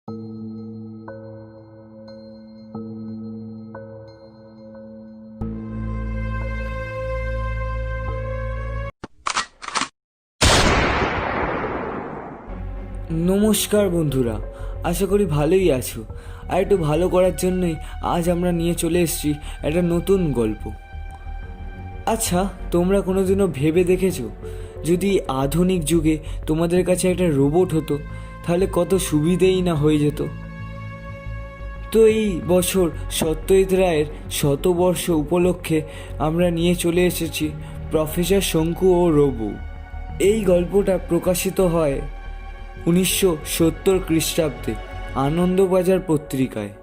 নমস্কার বন্ধুরা, আশা করি ভালোই আছো। আর একটু ভালো করার জন্যই আজ আমরা নিয়ে চলে এসেছি একটা নতুন গল্প। আচ্ছা, তোমরা কোনোদিনও ভেবে দেখেছো যদি আধুনিক যুগে তোমাদের কাছে একটা রোবট হতো তাহলে কত সুবিধেই না হয়ে যেত। তো এই বছর সত্যজিৎ রায়ের শতবর্ষ উপলক্ষে আমরা নিয়ে চলে এসেছি প্রফেসর শঙ্কু ও রোবো। এই গল্পটা প্রকাশিত হয় 1970 খ্রিস্টাব্দে আনন্দবাজার পত্রিকায়।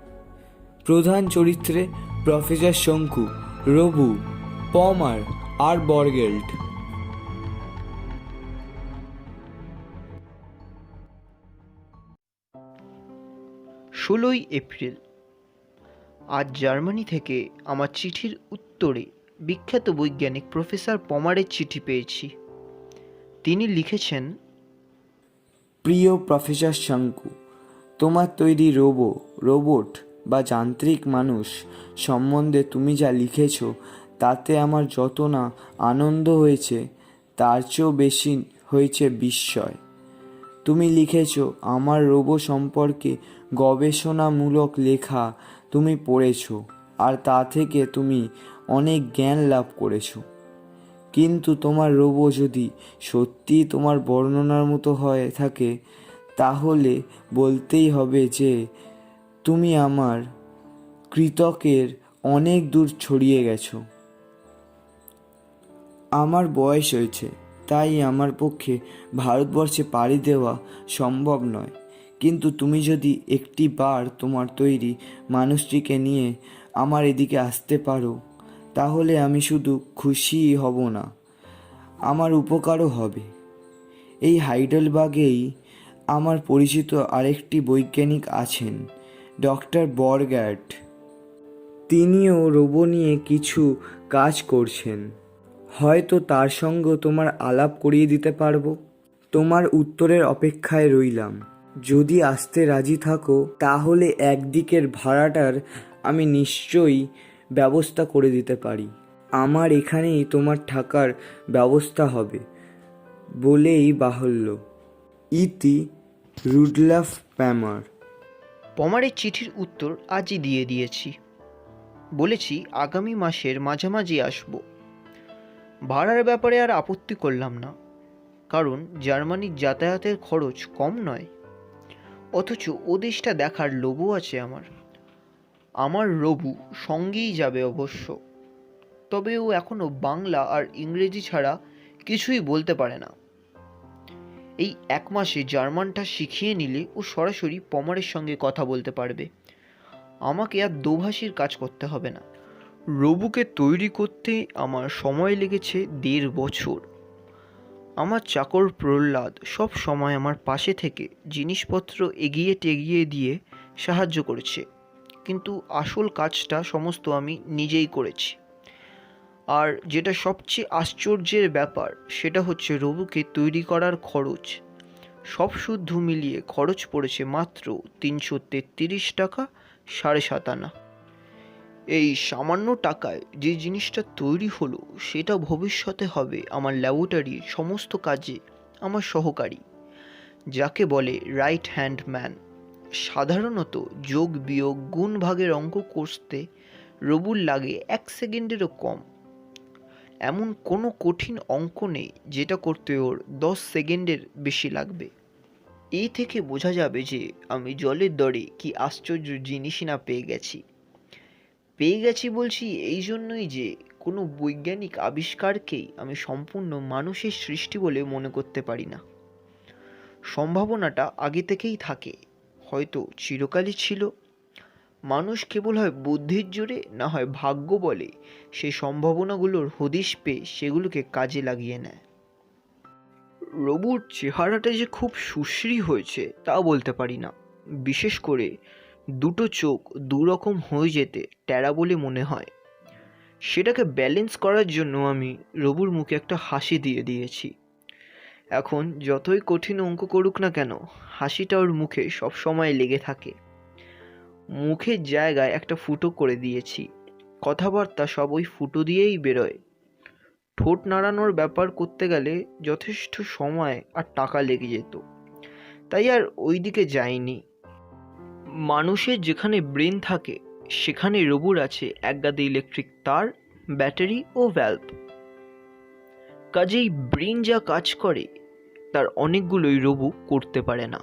প্রধান চরিত্রে প্রফেসর শঙ্কু, রবু, পমার আর বর্গেল্ট। 16ই এপ্রিল। আজ জার্মানি থেকে আমার চিঠির উত্তরে বিখ্যাত বৈজ্ঞানিক প্রফেসর পমারের চিঠি পেয়েছি। তিনি লিখেছেন, প্রিয় প্রফেসর শঙ্কু, তোমার তৈরি রোবট বা যান্ত্রিক মানুষ সম্বন্ধে তুমি যা লিখেছ তাতে আমার যত না আনন্দ হয়েছে তার চেয়েও বেশি হয়েছে বিস্ময়। তুমি লিখেছ আমার রোবো সম্পর্কে গবেষণামূলক লেখা তুমি পড়েছ আর তা থেকে তুমি অনেক জ্ঞান লাভ করেছ। কিন্তু তোমার রোবো যদি সত্যি তোমার বর্ণনার মতো হয়ে থাকে তাহলে বলতেই হবে যে তুমি আমার কৃতকের অনেক দূর ছড়িয়ে গেছো। আমার বয়স হয়েছে, তাই আমার পক্ষে ভারতবর্ষে পাড়ি দেওয়া সম্ভব নয়। কিন্তু তুমি যদি একটি বার তোমার তৈরি মানুষটিকে নিয়ে আমার এদিকে আসতে পারো তাহলে আমি শুধু খুশিই হব না, আমার উপকারও হবে। এই হাইডেলবার্গেই আমার পরিচিত আরেকটি বৈজ্ঞানিক আছেন, ডক্টর বর্গ্যাট। তিনিও রোবো নিয়ে কিছু কাজ করছেন। হয়তো তার সঙ্গে তোমার আলাপ করিয়ে দিতে পারবো। তোমার উত্তরের অপেক্ষায় রইলাম। যদি আসতে রাজি থাকো তাহলে একদিকের ভাড়াটার আমি নিশ্চয়ই ব্যবস্থা করে দিতে পারি। আমার এখানেই তোমার থাকার ব্যবস্থা হবে বলেই বাহুল্য। ইতি রুডলফ প্যামার। পমারের চিঠির উত্তর আজই দিয়ে দিয়েছি। বলেছি আগামী মাসের মাঝামাঝি আসব। ভাড়ার ব্যাপারে আর আপত্তি করলাম না, কারণ জার্মানির যাতায়াতের খরচ কম নয়। অথচ ও দেশটা দেখার লোভও আছে আমার। আমার রবু সঙ্গেই যাবে অবশ্য, তবে ও এখনও বাংলা আর ইংরেজি ছাড়া কিছুই বলতে পারে না। এই এক মাসে জার্মানটা শিখিয়ে নিলে ও সরাসরি পমারের সঙ্গে কথা বলতে পারবে। আমাকে আর দোভাষীর কাজ করতে হবে না। রবুকে তৈরি করতে আমার সময় লেগেছে 1.5 বছর। আমার চাকর প্রহ্লাদ সব সময় আমার পাশে থেকে জিনিসপত্র এগিয়ে টেগিয়ে দিয়ে সাহায্য করেছে, কিন্তু আসল কাজটা সমস্ত আমি নিজেই করেছি। আর যেটা সবচেয়ে আশ্চর্যের ব্যাপার সেটা হচ্ছে রবুকে তৈরি করার খরচ। সব শুদ্ধ মিলিয়ে খরচ পড়েছে মাত্র 333 টাকা 7.5 আনা। এই সামান্য টাকায় যে জিনিসটা তৈরি হলো সেটা ভবিষ্যতে হবে আমার ল্যাবরেটরির সমস্ত কাজে আমার সহকারী, যাকে বলে রাইট হ্যান্ড ম্যান। সাধারণত যোগ বিয়োগ গুণ ভাগের অঙ্ক কষতে রবুর লাগে 1 সেকেন্ডেরও কম। এমন কোনো কঠিন অঙ্ক নেই যেটা করতে ওর 10 সেকেন্ডের বেশি লাগবে। এই থেকে বোঝা যাবে যে আমি জলের দরে কি আশ্চর্য জিনিসই না পেয়ে গেছি বলছি এই জন্যই যে কোনো বৈজ্ঞানিক আবিষ্কারকেই আমি সম্পূর্ণ মানুষের সৃষ্টি বলে মনে করতে পারি না। সম্ভাবনাটা আগে থেকেই থাকে, হয়তো চিরকালই ছিল। মানুষ কেবল হয় বুদ্ধির জোরে না হয় ভাগ্য বলে সেই সম্ভাবনাগুলোর হদিশ পেয়ে সেগুলোকে কাজে লাগিয়ে নেয়। রবুর চেহারাটা যে খুব সুশ্রী হয়েছে তা বলতে পারি না। বিশেষ করে দুটো চোখ দুরকম হয়ে যেতে ট্যারা বলে মনে হয়। সেটাকে ব্যালেন্স করার জন্য আমি রবুর মুখে একটা হাসি দিয়ে দিয়েছি। এখন যতই কঠিন অঙ্ক করুক না কেন, হাসিটা ওর মুখে সবসময় লেগে থাকে। মুখের জায়গায় একটা ফুটো করে দিয়েছি, কথাবার্তা সব ওই ফুটো দিয়েই বেরোয়। ঠোঁট নাড়ানোর ব্যাপার করতে গেলে যথেষ্ট সময় আর টাকা লেগে যেত, তাই আর ওই দিকে যাইনি। মানুষের যেখানে ব্রেন থাকে সেখানে রবুর আছে একগাদা ইলেকট্রিক তার, ব্যাটারি ও ভ্যালভ। কাজেই ব্রেন যা কাজ করে তার অনেকগুলোই রবু করতে পারে না।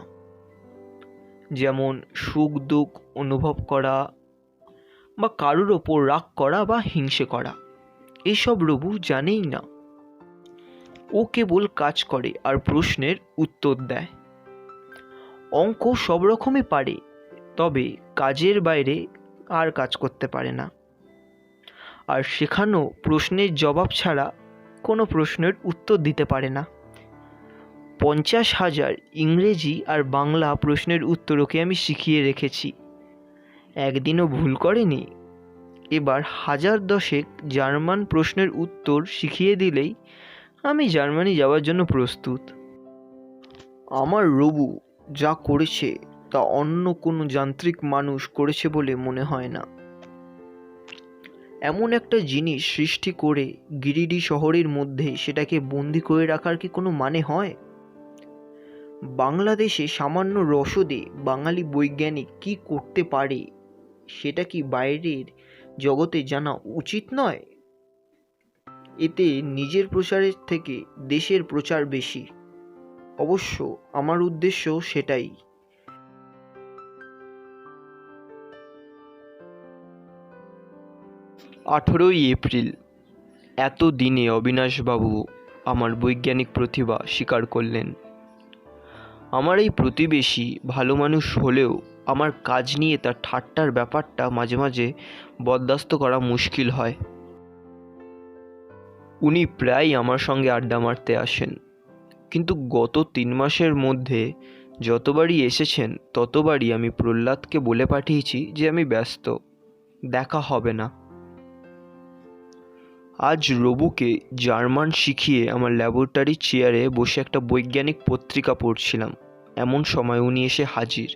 যেমন সুখ দুঃখ অনুভব করা, বা কারোর ওপর রাগ করা বা হিংসে করা, এসব রবু জানেই না। ও কেবল কাজ করে আর প্রশ্নের উত্তর দেয়। অঙ্ক সব রকমই পারে, তবে কাজের বাইরে আর কাজ করতে পারে না। আর সেখানেও প্রশ্নের জবাব ছাড়া কোনো প্রশ্নের উত্তর দিতে পারে না। 50,000 ইংরেজি আর বাংলা প্রশ্নের উত্তর ওকে আমি শিখিয়ে রেখেছি, একদিনও ভুল করেনি। এবার 1010 জার্মান প্রশ্নের উত্তর শিখিয়ে দিলেই আমি জার্মানি যাওয়ার জন্য প্রস্তুত। আমার রবু যা করেছে তা অন্য কোনো যান্ত্রিক মানুষ করেছে বলে মনে হয় না। এমন একটা জিনিস সৃষ্টি করে গিরিডি শহরের মধ্যে সেটাকে বন্দি করে রাখার কি কোনো মানে হয়? বাংলাদেশে সামান্য রসদে বাঙালি বৈজ্ঞানিক কি করতে পারে সেটা কি বাইরের জগতে জানা উচিত নয়? এতে নিজের প্রচারের থেকে দেশের প্রচার বেশি। অবশ্য আমার উদ্দেশ্য সেটাই। 18ই এপ্রিল। এত দিনে অবিনাশবাবু আমার বৈজ্ঞানিক প্রতিভা স্বীকার করলেন। আমার এই প্রতিবেশী ভালো মানুষ হলেও আমার কাজ নিয়ে তার ঠাট্টার ব্যাপারটা মাঝে মাঝে বরদাস্ত করা মুশকিল হয়। উনি প্রায়ই আমার সঙ্গে আড্ডা মারতে আসেন, কিন্তু গত 3 মাসের মধ্যে যতবারই এসেছেন ততবারই আমি প্রহ্লাদকে বলে পাঠিয়েছি যে আমি ব্যস্ত, দেখা হবে না। আজ রবুকে জার্মান শিখিয়ে আমার ল্যাবরেটরির চেয়ারে বসে একটা বৈজ্ঞানিক পত্রিকা পড়ছিলাম, এমন সময় উনি এসে হাজির।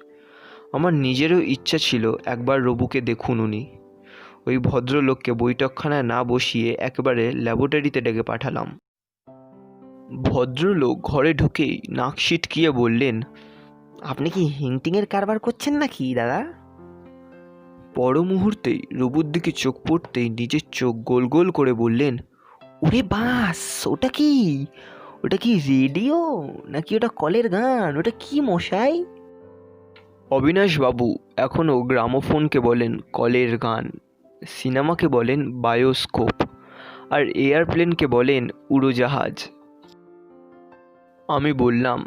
আমার নিজেরও ইচ্ছা ছিল একবার রবুকে দেখুন। উনি ওই ভদ্রলোককে বৈঠকখানায় না বসিয়ে একেবারে ল্যাবরেটরিতে ডেকে পাঠালাম। ভদ্রলোক ঘরে ঢুকেই নাক সিটকিয়ে বললেন, আপনি কি হিংটিংয়ের কারবার করছেন নাকি দাদা? পর মুহূর্তেই রবুর দিকে চোখ পড়তেই নিজের চোখ গোল গোল করে বললেন, ওরে বাস, ওটা কি? ওটা কি রেডিও নাকি ওটা কলের গান? ওটা কি মশাই? অবিনাশবাবু এখনও গ্রামোফোনকে বলেন কলের গান, সিনেমাকে বলেন বায়োস্কোপ, আর এয়ারপ্লেনকে বলেন উড়োজাহাজ। আমি বললাম,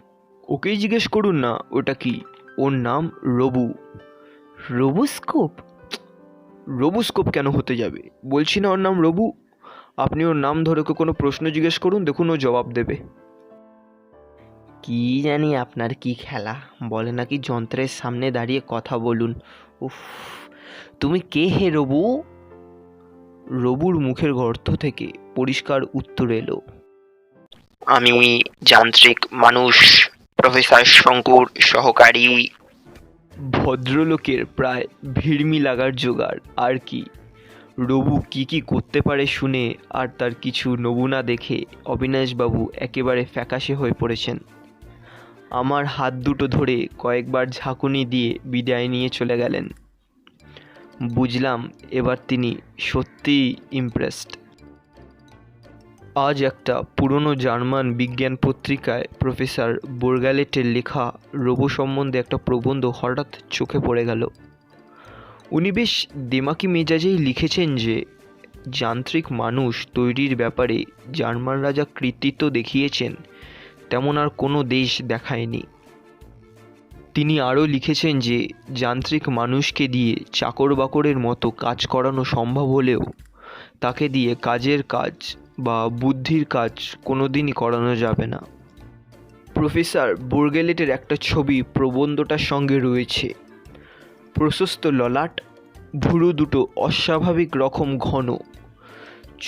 ওকেই জিজ্ঞেস করুন না ওটা কি। ওর নাম রবু। রবুস্কোপ? রবুস্কোপ কেন হতে যাবে? বলছি না ওর নাম রবু। আপনি ওর নাম ধরে ওকে কোনো প্রশ্ন জিজ্ঞেস করুন, দেখুন ও জবাব দেবে। কি জানি আপনার কি খেলা, বলে নাকি যন্ত্রের সামনে দাঁড়িয়ে কথা বলুন। উফ, তুমি কে হে রবু? রবুর মুখের গর্ত থেকে পরিষ্কার উত্তর এলো, আমি যান্ত্রিক মানুষ, প্রফেসর শঙ্কুর সহকারী। ভদ্রলোকের প্রায় ভিড়মি লাগার জোগাড় আর কি। রবু কি কি করতে পারে শুনে আর তার কিছু নমুনা দেখে অবিনাশবাবু একেবারে ফ্যাকাশে হয়ে পড়েছেন। আমার হাত দুটো ধরে কয়েকবার ঝাঁকুনি দিয়ে বিদায় নিয়ে চলে গেলেন। বুঝলাম এবার তিনি সত্যিই ইমপ্রেসড। আজ একটা পুরনো জার্মান বিজ্ঞান পত্রিকায় প্রফেসর বোরগ্যালেটের লেখা রোবো সম্বন্ধে একটা প্রবন্ধ হঠাৎ চোখে পড়ে গেল। উনি বেশ দেমাকি মেজাজেই লিখেছেন যে যান্ত্রিক মানুষ তৈরির ব্যাপারে জার্মানরা যা কৃতিত্ব দেখিয়েছেন তেমন আর কোনো দেশ দেখায়নি। তিনি আরও লিখেছেন যে যান্ত্রিক মানুষকে দিয়ে চাকর বাকরের মতো কাজ করানো সম্ভব হলেও তাকে দিয়ে কাজের কাজ বা বুদ্ধির কাজ কোনো দিনই করানো যাবে না। প্রফেসর বোরগ্যালেটের একটা ছবি প্রবন্ধটার সঙ্গে রয়েছে। প্রশস্ত ললাট, ভুরু দুটো অস্বাভাবিক রকম ঘন,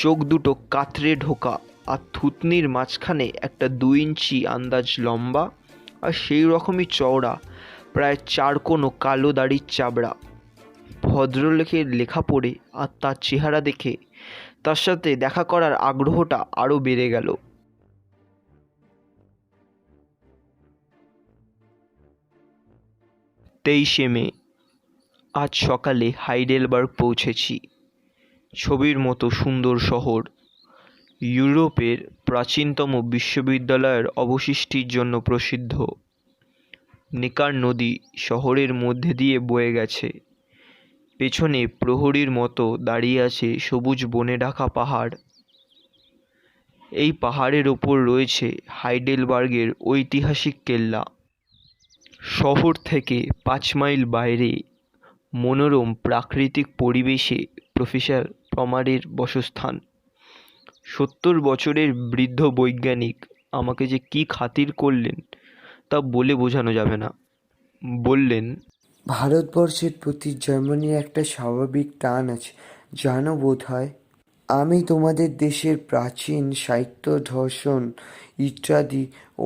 চোখ দুটো কাতরে ঢোকা, আর থুতনির মাঝখানে একটা 2 ইঞ্চি আন্দাজ লম্বা আর সেই রকমই চওড়া প্রায় 4 কোণো কালো দাড়ির চাবড়া। ভদ্রলোকের লেখা পড়ে আর তার চেহারা দেখে তার সাথে দেখা করার আগ্রহটা আরও বেড়ে গেল। 23শে মে, আজ সকালে হাইডেলবার্গ পৌঁছেছি। ছবির মতো সুন্দর শহর, ইউরোপের প্রাচীনতম বিশ্ববিদ্যালয়ের অবশিষ্টির জন্য প্রসিদ্ধ। নেকার নদী শহরের মধ্যে দিয়ে বয়ে গেছে। পেছনে প্রহরীর মতো দাঁড়িয়ে আছে সবুজ বনে ঢাকা পাহাড়। এই পাহাড়ের ওপর রয়েছে হাইডেলবার্গের ঐতিহাসিক কেল্লা। শহর থেকে 5 মাইল বাইরে মনোরম প্রাকৃতিক পরিবেশে প্রফেসর পমারের বসস্থান। 70 বছরের বৃদ্ধ বৈজ্ঞানিক আমাকে যে কী খাতির করলেন তা বলে বোঝানো যাবে না। বললেন, ভারতবর্ষের প্রতি জার্মানির একটা স্বাভাবিক টান আছে, জানো বোধ হয়। আমি তোমাদের দেশের প্রাচীন সাহিত্য, দর্শন ইত্যাদি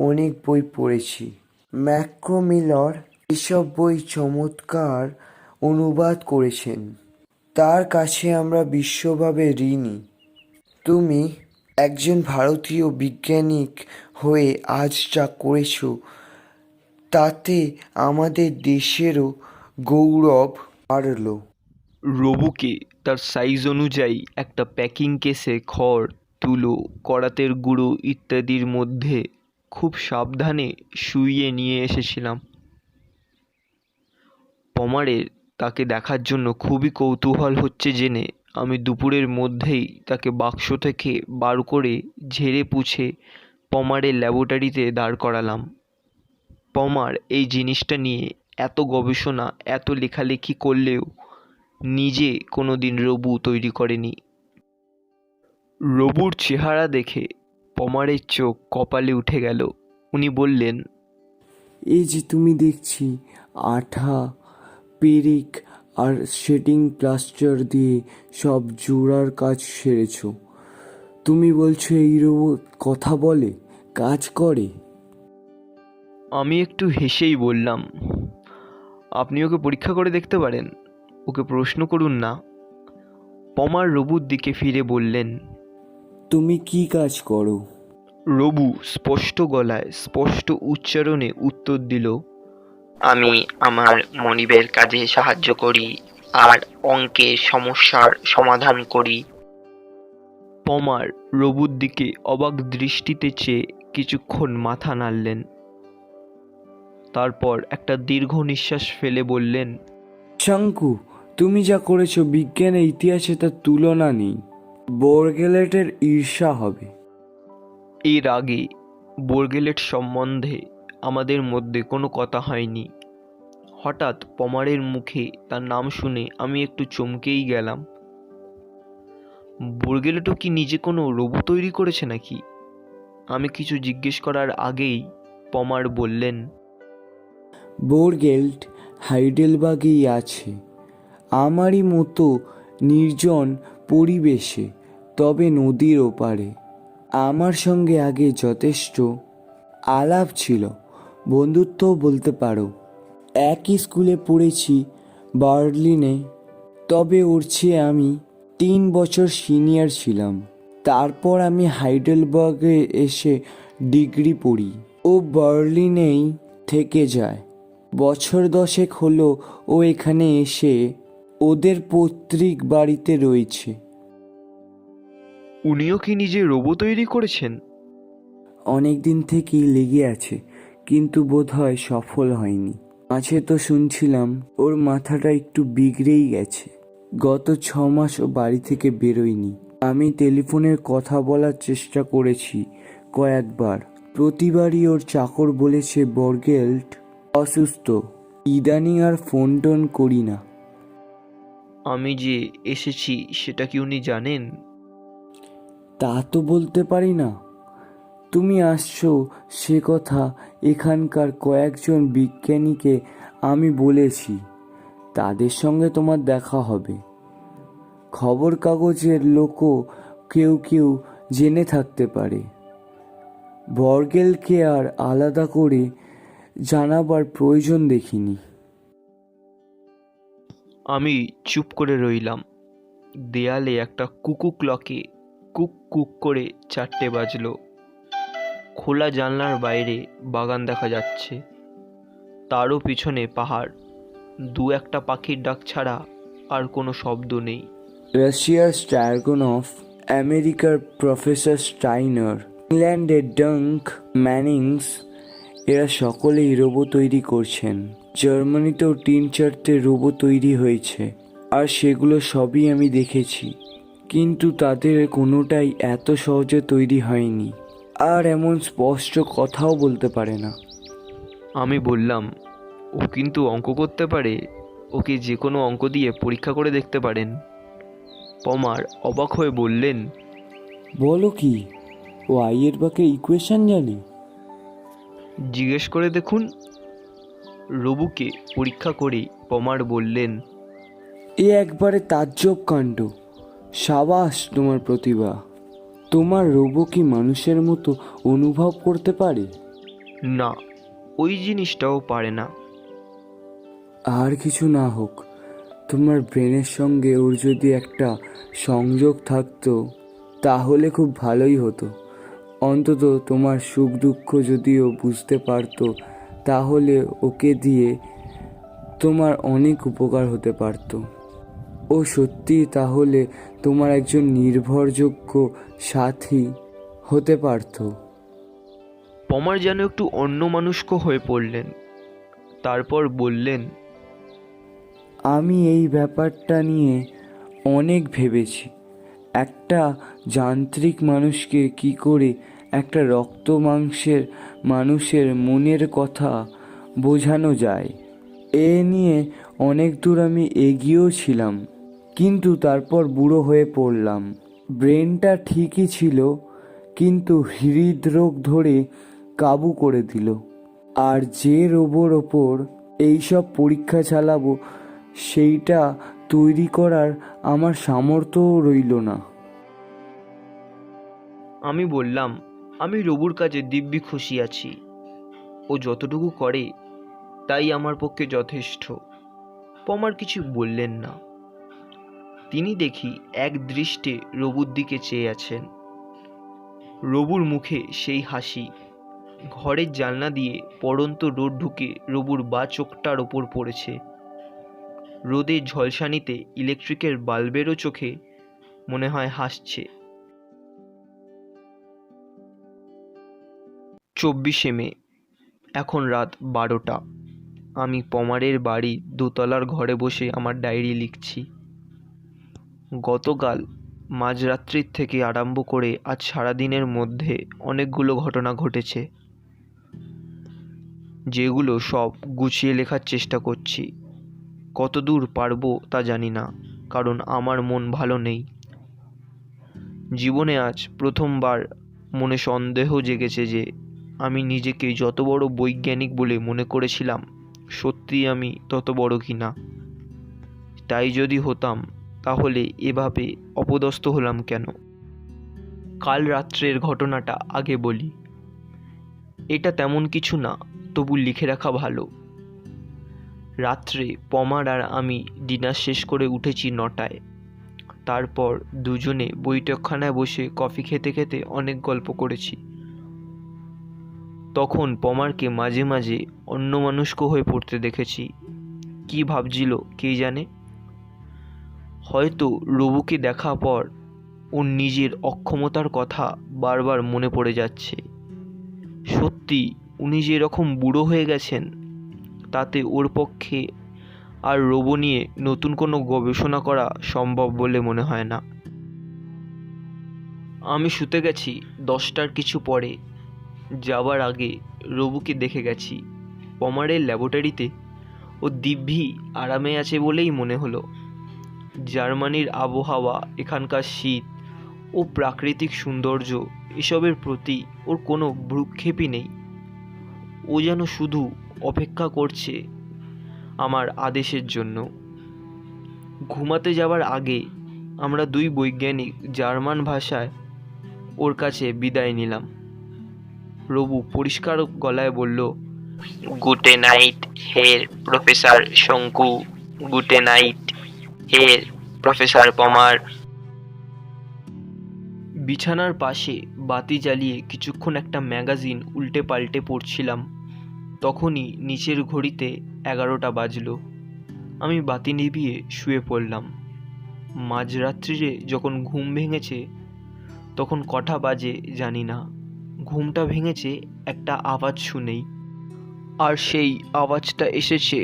অনেক বই পড়েছি। ম্যাক্রোমিলার এসব বই চমৎকার অনুবাদ করেছেন। তার কাছে আমরা বিশ্বভাবে ঋণী। তুমি একজন ভারতীয় বিজ্ঞানিক হয়ে আজ যা করেছ তাতে আমাদের দেশেরও গৌরব বাড়ল। রবুকে তার সাইজ অনুযায়ী একটা প্যাকিং কেসে খড়, তুলো, করাতের গুঁড়ো ইত্যাদির মধ্যে খুব সাবধানে শুইয়ে নিয়ে এসেছিলাম। পমারের তাকে দেখার জন্য খুবই কৌতূহল হচ্ছে জেনে আমি দুপুরের মধ্যেই তাকে বাক্স থেকে বার করে ঝেড়ে পুছে পমারের ল্যাবরেটরিতে দাঁড় করালাম। পমার এই জিনিসটা নিয়ে এত গবেষণা, এত লেখালেখি করলেও নিজে কোনো দিন রবু তৈরি করেনি। রবুর চেহারা দেখে পমারের চোখ কপালে উঠে গেল। উনি বললেন, এই যে তুমি দেখছি আঠা, পেরিক আর শেডিং প্লাস্টার দিয়ে সব জোড়ার কাজ সেরেছ। তুমি বলছো এই রোবট কথা বলে, কাজ করে? আমি একটু হেসেই বললাম, আপনি ওকে পরীক্ষা করে দেখতে পারেন, ওকে প্রশ্ন করুন না। পমার রবুর দিকে ফিরে বললেন, তুমি কি কাজ করো? রবু স্পষ্ট গলায় স্পষ্ট উচ্চারণে উত্তর দিল, আমি আমার মনিবের কাজে সাহায্য করি আর অঙ্কের সমস্যার সমাধান করি। পমার রবুর দিকে অবাক দৃষ্টিতে চেয়ে কিছুক্ষণ মাথা নাড়লেন। তারপর একটা দীর্ঘ নিঃশ্বাস ফেলে বললেন, শঙ্কু, তুমি যা করেছো বিজ্ঞানের ইতিহাসে তার তুলনা নেই। বোরগেলেটের ঈর্ষা হবে। এর আগে বোরগেলেট সম্বন্ধে আমাদের মধ্যে কোনো কথা হয়নি। হঠাৎ পমারের মুখে তার নাম শুনে আমি একটু চমকেই গেলাম। বোরগেলেটও কি নিজে কোনো রোবো তৈরি করেছে নাকি? আমি কিছু জিজ্ঞেস করার আগেই পমার বললেন, বোরগেল্ট হাইডেলবার্গেই আছে, আমারই মতো নির্জন পরিবেশে, তবে নদীর ওপারে। আমার সঙ্গে আগে যথেষ্ট আলাপ ছিল, বন্ধুত্বও বলতে পারো। একই স্কুলে পড়েছি বার্লিনে, তবে ওর চেয়ে আমি 3 বছর সিনিয়র ছিলাম। তারপর আমি হাইডেলবার্গে এসে ডিগ্রি পড়ি। ও বার্লিনেই থেকে যায়। বছর 10 হলো ও এখানে এসে ওদের পৈতৃক বাড়িতে রয়েছে। উনিও কি নিজে রোবো তৈরি করেছেন? অনেক দিন থেকেই লেগে আছে, কিন্তু বোধহয় সফল হয়নি। মাঝে তো শুনছিলাম ওর মাথাটা একটু বিগড়েই গেছে। গত 6 মাস ও বাড়ি থেকে বেরোয়নি। আমি টেলিফোনের কথা বলার চেষ্টা করেছি কয়েকবার। প্রতিবারই ওর চাকর বলেছে বোরগেল্ট অসুস্থ। ইদানিং আর ফোন টোন করি না। আমি যে এসেছি সেটা কি উনি জানেন? তা তো বলতে পারি না। তুমি আসছো সে কথা এখানকার কয়েকজন বিজ্ঞানীকে আমি বলেছি, তাদের সঙ্গে তোমার দেখা হবে। খবর কাগজের লোকও কেউ কেউ জেনে থাকতে পারে। বর্গেলকে আর আলাদা করে জানাবার প্রয়োজন দেখিনি। আমি চুপ করে রইলাম। দেয়ালে একটা কুকু ক্লকে কুক কুক করে 4টে বাজলো। খোলা জানলার বাইরে বাগান দেখা যাচ্ছে, তারও পিছনে পাহাড়। দু একটা পাখির ডাক ছাড়া আর কোনো শব্দ নেই। রাশিয়ার স্ট্রাগনফ, আমেরিকার প্রফেসর স্টাইনার, ইংল্যান্ডের ডাঙ্ক ম্যানিংস, এরা সকলেই রোবো তৈরি করছেন। জার্মানিতেও 3-4টে রোবো তৈরি হয়েছে, আর সেগুলো সবই আমি দেখেছি। কিন্তু তাদের কোনোটাই এত সহজে তৈরি হয়নি, আর এমন স্পষ্ট কথাও বলতে পারে না। আমি বললাম, ও কিন্তু অঙ্ক করতে পারে। ওকে যে কোনো অঙ্ক দিয়ে পরীক্ষা করে দেখতে পারেন। পমার অবাক হয়ে বললেন, বলো কি, ও আইয়ের বাকে ইকুয়েশন জানে? জিজ্ঞেস করে দেখুন। রবুকে পরীক্ষা করে পমার বললেন, এ একবারে তাজ্জব কাণ্ড। সাবাস তোমার প্রতিভা। তোমার রোবো কি মানুষের মতো অনুভব করতে পারে? না, ওই জিনিসটাও পারে না। আর কিছু না হোক, তোমার ব্রেনের সঙ্গে ওর যদি একটা সংযোগ থাকতো তাহলে খুব ভালোই হতো। অন্তত তোমার সুখ দুঃখ যদিও বুঝতে পারতো, তাহলে ওকে দিয়ে তোমার অনেক উপকার হতে পারতো। ও সত্যি তাহলে তোমার একজন নির্ভরযোগ্য সাথী হতে পারতো। পমার যেন একটু অন্যমনস্ক হয়ে পড়লেন। তারপর বললেন, আমি এই ব্যাপারটা নিয়ে অনেক ভেবেছি। একটা যান্ত্রিক মানুষকে কি করে একটা রক্ত মাংসের মানুষের মনের কথা বোঝানো যায়, এ নিয়ে অনেক দূর আমি এগিয়েও ছিলাম, কিন্তু তারপর বুড়ো হয়ে পড়লাম। ব্রেনটা ঠিকই ছিল, কিন্তু হৃদরোগ ধরে কাবু করে দিল। আর যে রোবোর ওপর এইসব পরীক্ষা চালাবো সেইটা তৈরি করার আমার সামর্থ্যও রইল না। আমি বললাম, আমি রবুর কাজে দিব্যি খুশি আছি। ও যতটুকু করে তাই আমার পক্ষে যথেষ্ট। পমার কিছু বললেন না। তিনি দেখি এক দৃষ্টে রবুর দিকে চেয়ে আছেন। রবুর মুখে সেই হাসি। ঘরের জানলা দিয়ে পড়ন্ত রোদ ঢুকে রবুর বা চোখটার ওপর পড়েছে। রোদের ঝলসানিতে ইলেকট্রিকের বাল্বেরও চোখে মনে হয় হাসছে। 24শে মে, এখন রাত 12টা। আমি পমারের বাড়ি দোতলার ঘরে বসে আমার ডায়েরি লিখছি। গতকাল মাঝরাত্রির থেকে আরম্ভ করে আজ সারাদিনের মধ্যে অনেকগুলো ঘটনা ঘটেছে, যেগুলো সব গুছিয়ে লেখার চেষ্টা করছি। কতদূর পারবো তা জানি না, কারণ আমার মন ভালো নেই। জীবনে আজ প্রথমবার মনে সন্দেহ জেগেছে যে আমি নিজেকে যত বড় বৈজ্ঞানিক বলে মনে করেছিলাম, সত্যি আমি তত বড় কি না। তাই যদি হতাম, তাহলে এভাবে অপদস্থ হলাম কেন? কাল রাত্রের ঘটনাটা আগে বলি। এটা তেমন কিছু না, তবু লিখে রাখা ভালো। রাত্রে পমার আর আমি ডিনার শেষ করে উঠেছি 9টায়। তারপর দুজনে বৈঠকখানায় বসে কফি খেতে খেতে অনেক গল্প করেছি। তখন পমারকে মাঝে মাঝে অন্যমনস্ক হয়ে পড়তে দেখেছি। কি ভাবছিল কে জানে। হয়তো রবুকে দেখা পর ওর নিজের অক্ষমতার কথা বারবার মনে পড়ে যাচ্ছে। সত্যি উনি যে এরকম বুড়ো হয়ে গেছেন, তাতে ওর পক্ষে আর রোবো নিয়ে নতুন কোনো গবেষণা করা সম্ভব বলে মনে হয় না। আমি শুতে গেছি 10টার কিছু পরে। যাবার আগে রবুকে দেখে গেছি। পমারের ল্যাবরেটরিতে ও দিব্যি আরামে আছে বলেই মনে হলো। জার্মানির আবহাওয়া, এখানকার শীত ও প্রাকৃতিক সৌন্দর্য, এসবের প্রতি ওর কোনো ভ্রূক্ষেপই নেই। ও যেন শুধু অপেক্ষা করছে আমার আদেশের জন্য। ঘুমাতে যাওয়ার আগে আমরা দুই বৈজ্ঞানিক জার্মান ভাষায় ও ওর কাছে বিদায় নিলাম। রবু পরিষ্কার গলায় বলল, গুডে নাইট হের প্রফেসর শঙ্কু, গুডে নাইট হের প্রফেসর পমার। বিছানার পাশে বাতি জ্বালিয়ে কিছুক্ষণ একটা ম্যাগাজিন উল্টে পাল্টে পড়ছিলাম। তখনই নিচের ঘড়িতে 11টা বাজলো। আমি বাতি নিভিয়ে শুয়ে পড়লাম। মাঝরাত্রিরে যখন ঘুম ভেঙেছে তখন কটা বাজে জানি না। ঘুমটা ভেঙেছে একটা আওয়াজ শুনেই, আর সেই আওয়াজটা এসেছে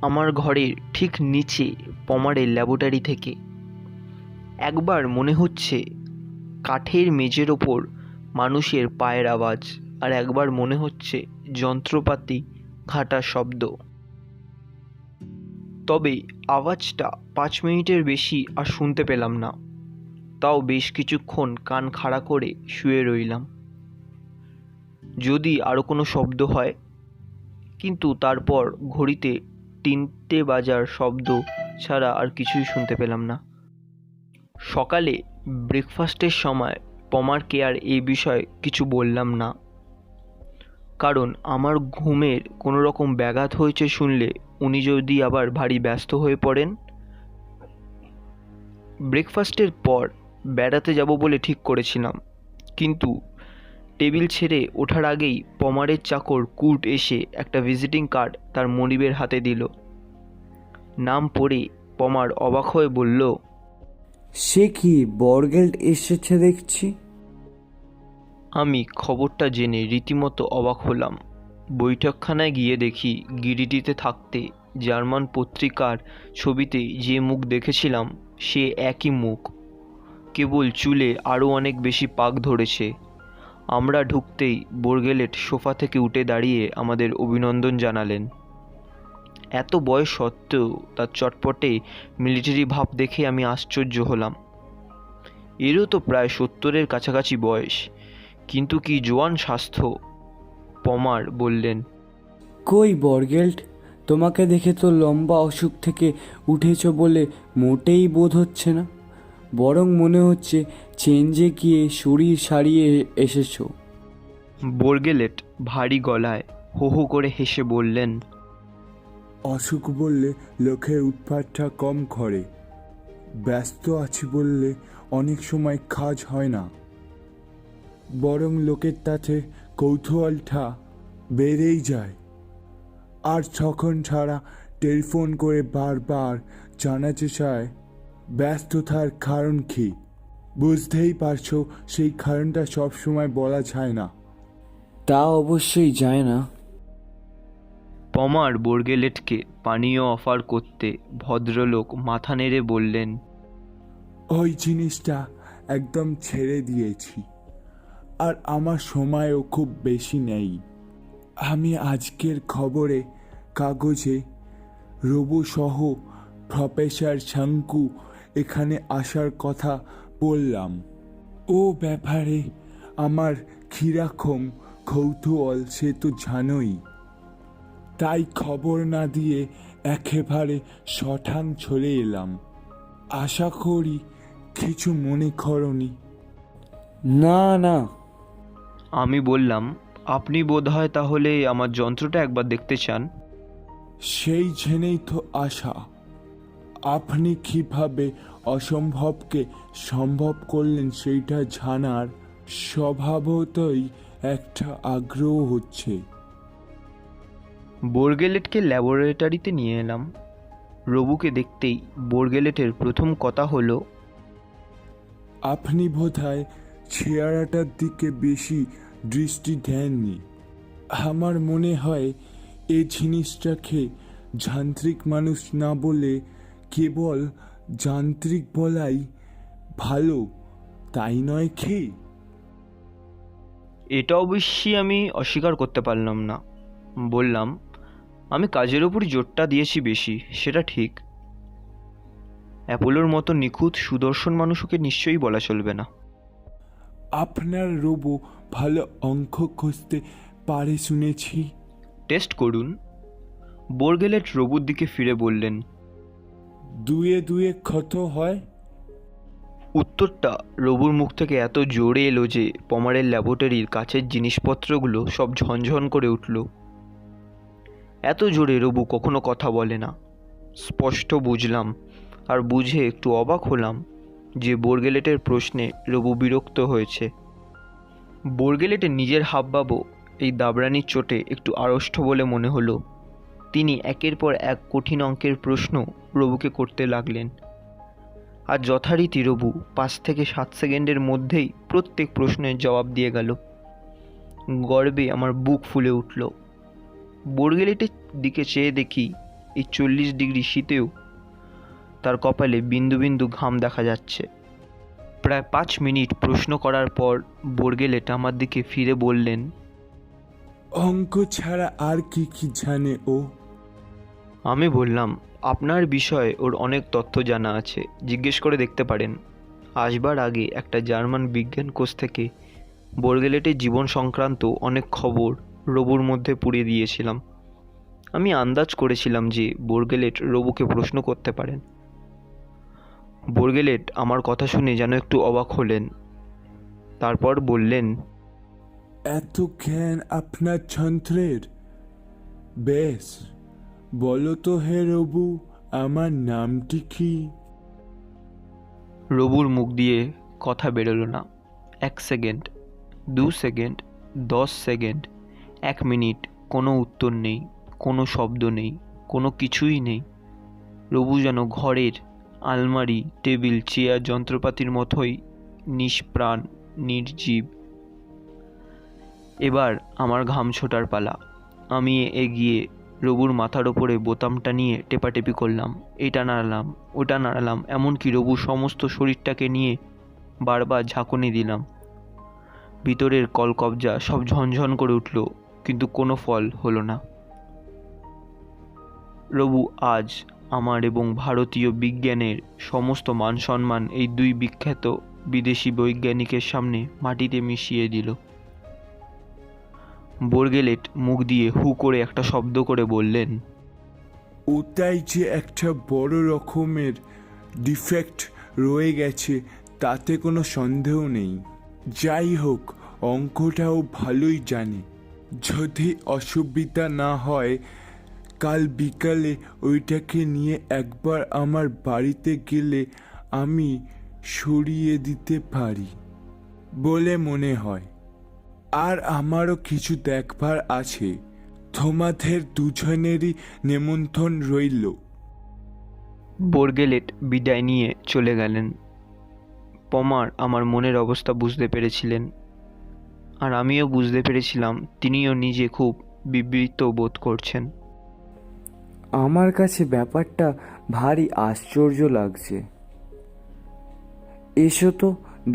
আমার ঘরের ঠিক নিচে পমারের ল্যাবরেটরি থেকে। একবার মনে হচ্ছে কাঠের মেঝের ওপর মানুষের পায়ের আওয়াজ, আর একবার মনে হচ্ছে যন্ত্রপাতি ঘাঁটার শব্দ। তবে আওয়াজটা 5 মিনিটের বেশি আর শুনতে পেলাম না। তাও বেশ কিছুক্ষণ কান খাড়া করে শুয়ে রইলাম, যদি আরও কোনো শব্দ হয়। কিন্তু তারপর ঘড়িতে 3টে বাজার শব্দ ছাড়া আর কিছুই শুনতে পেলাম না। সকালে ব্রেকফাস্টের সময় পমারকে আর এই বিষয়ে কিছু বললাম না, কারণ আমার ঘুমের কোনো রকম ব্যাঘাত হয়েছে শুনলে উনি যদি আবার ভারী ব্যস্ত হয়ে পড়েন। ব্রেকফাস্টের পর বেড়াতে যাব বলে ঠিক করেছিলাম, কিন্তু টেবিল ছেড়ে ওঠার আগেই পমারের চাকর কুর্ট এসে একটা ভিজিটিং কার্ড তার মনিবের হাতে দিল। নাম পড়ে পমার অবাক হয়ে বলল, সে কি, বরগেল্ড এসেছে দেখছি। আমি খবরটা জেনে রীতিমতো অবাক হলাম। বৈঠকখানায় গিয়ে দেখি গিরিটিতে থাকতে জার্মান পত্রিকার ছবিতে যে মুখ দেখেছিলাম সে একই মুখ, কেবল চুলে আরও অনেক বেশি পাক ধরেছে। আমরা ঢুকতেই বোরগেলেট সোফা থেকে উঠে দাঁড়িয়ে আমাদের অভিনন্দন জানালেন। এত বয়স সত্ত্বেও তার চটপটে মিলিটারি ভাব দেখে আমি আশ্চর্য হলাম। এরও তো প্রায় 70-এর কাছাকাছি বয়স, কিন্তু কি জোয়ান স্বাস্থ্য। পমার বললেন, কই বরগেল্ড, তোমাকে দেখে তো লম্বা অসুখ থেকে উঠেছ বলে মোটেই বোধ হচ্ছে না, বরং মনে হচ্ছে চেঞ্জে গিয়ে শরীর সারিয়ে এসেছো। বোরগেলেট ভারী গলায় হো হো করে হেসে বললেন, অসুখ বললে লোকের উৎপাতটা কম করে, ব্যস্ত আছি বললে অনেক সময় কাজ হয় না, বরং লোকের তাতে কৌতূহলটা বেড়েই যায়। আর তখন ছাড়া টেলিফোন করে বারবার জানাতে চায় ব্যস্ততার কারণ কি। বুঝতেই পারছো সেই কারণটা সবসময় বলা যায় না। তা অবশ্যই যায় না। পমার বোরগেলেটকে পানীয় অফার করতে ভদ্রলোক মাথা নেড়ে বললেন, ওই জিনিসটা একদম ছেড়ে দিয়েছি, আর আমার সময়ও খুব বেশি নেই। আমি আজকের খবরে কাগজে রবু সহ প্রফেসর শঙ্কু এখানে আসার কথা বললাম। ও ব্যাপারে আমার কিরকম কৌতূহল সে তো জানোই, তাই খবর না দিয়ে একেবারে শঠাং চলে এলাম। আশা করি কিছু মনে করনি। না না। আমি বললাম, আপনি বোধহয় তাহলে আমার যন্ত্রটা একবার দেখতে চান। সেই জেনেই তো আশা। আপনি কিভাবে অসম্ভবকে সম্ভব করলেন সেইটা জানার স্বভাবতই একটা আগ্রহ হচ্ছে। বোরগেলেটকে ল্যাবরেটরিতে নিয়ে এলাম। রবুকে দেখতেই বোরগেলেটের প্রথম কথা হলো, আপনি বোধহয় চেহারাটার দিকে বেশি দৃষ্টি দেননি। আমার মনে হয় এই জিনিসটাকে যান্ত্রিক মানুষ না বলে কেবল যান্ত্রিক বলাই ভালো, তাই নয় কি? এটা অবশ্যই আমি অস্বীকার করতে পারলাম না। বললাম, আমি কাজের উপরই জোরটা দিয়েছি বেশি, সেটা ঠিক। অ্যাপোলোর মতো নিখুঁত সুদর্শন মানুষকে নিশ্চয়ই বলা চলবে না। আপনার রোবো ভালো অঙ্ক খুঁজতে পারে শুনেছি। টেস্ট করুন। বোরগেলেট রবুর দিকে ফিরে বললেন, দুয়ে দুয়ে কত হয়? উত্তরটা রবুর মুখ থেকে এত জোরে এলো যে পমারের ল্যাবরেটরির কাছের জিনিসপত্রগুলো সব ঝনঝন করে উঠল। এত জোরে রবু কখনো কথা বলে না। স্পষ্ট বুঝলাম, আর বুঝে একটু অবাক হলাম যে বোরগেলেটের প্রশ্নে রবু বিরক্ত হয়েছে। বোরগেলেটের নিজের হাবভাবও এই দাবরানির চোটে একটু আড়ষ্ট বলে মনে হলো। তিনি একের পর এক কঠিন অঙ্কের প্রশ্ন রবুকে করতে লাগলেন, আর যথারীতি রবু 5 থেকে 7 সেকেন্ডের মধ্যেই প্রত্যেক প্রশ্নের জবাব দিয়ে গেল। গর্বে আমার বুক ফুলে উঠল। বোরগেলেটের দিকে চেয়ে দেখি এই 40 ডিগ্রি শীতেও তার কপালে বিন্দু বিন্দু ঘাম দেখা যাচ্ছে। প্রায় 5 মিনিট প্রশ্ন করার পর বোরগেলেট আমার দিকে ফিরে বললেন, অঙ্ক ছাড়া আর কি কি জানে ও? আমি বললাম, আপনার বিষয়ে ওর অনেক তথ্য জানা আছে, জিজ্ঞেস করে দেখতে পারেন। আসবার আগে একটা জার্মান বিজ্ঞান কোষ থেকে বোরগেলেটের জীবন সংক্রান্ত অনেক খবর রবুর মধ্যে পুড়িয়ে দিয়েছিলাম। আমি আন্দাজ করেছিলাম যে বোরগেলেট রবুকে প্রশ্ন করতে পারেন। বোরগেলেট আমার কথা শুনে যেন একটু অবাক হলেন। তারপর বললেন, এত জ্ঞান আপনার যন্ত্রের? বেশ, বলো তো হে রবু, আমার নামটি কি? রবুর মুখ দিয়ে কথা বেরোলো না। 1 সেকেন্ড, 2 সেকেন্ড, 10 সেকেন্ড, 1 মিনিট, কোনো উত্তর নেই, কোনো শব্দ নেই, কোনো কিছুই নেই। রবু যেন ঘরের আলমারি, টেবিল, চেয়ার, যন্ত্রপাতির মতোই নিষ্প্রাণ, নির্জীব। এবার আমার ঘাম ছোটার পালা। আমি এগিয়ে রবুর মাথার ওপরে বোতামটা নিয়ে টেপাটেপি করলাম। এটা নাড়ালাম, ওটা নাড়ালাম, এমনকি রবুর সমস্ত শরীরটাকে নিয়ে বারবার ঝাঁকুনি দিলাম। ভিতরের কলকবজা সব ঝনঝন করে উঠল, কিন্তু কোনো ফল হলো না। রবু আজ আমার এবং ভারতীয় বিজ্ঞানের সমস্ত মান সম্মান এই 2 বিখ্যাত বিদেশি বৈজ্ঞানিকের সামনে মাটিতে মিশিয়ে দিল। বোরগেলেট মুখ দিয়ে হু করে একটা শব্দ করে বললেন, ওটাই যে একটা বড় রকমের ডিফেক্ট রয়ে গেছে, তাতে কোনো সন্দেহ নেই। যাই হোক, অঙ্কটাও ভালোই জানে। যদি অসুবিধা না হয়, কাল বিকালে ওইটাকে নিয়ে একবার আমার বাড়িতে গেলে আমি সরিয়ে দিতে পারি বলে মনে হয়। আর আমারও কিছু দেখবার আছে। তোমাদের দুজনেরই নেমন্ত্রণ রইল। বোরগেলেট বিদায় নিয়ে চলে গেলেন। পমার আমার মনের অবস্থা বুঝতে পেরেছিলেন, আর আমিও বুঝতে পেরেছিলাম তিনিও নিজে খুব বিবৃত বোধ করছেন। আমার কাছে ব্যাপারটা ভারী আশ্চর্য লাগছে। এসো তো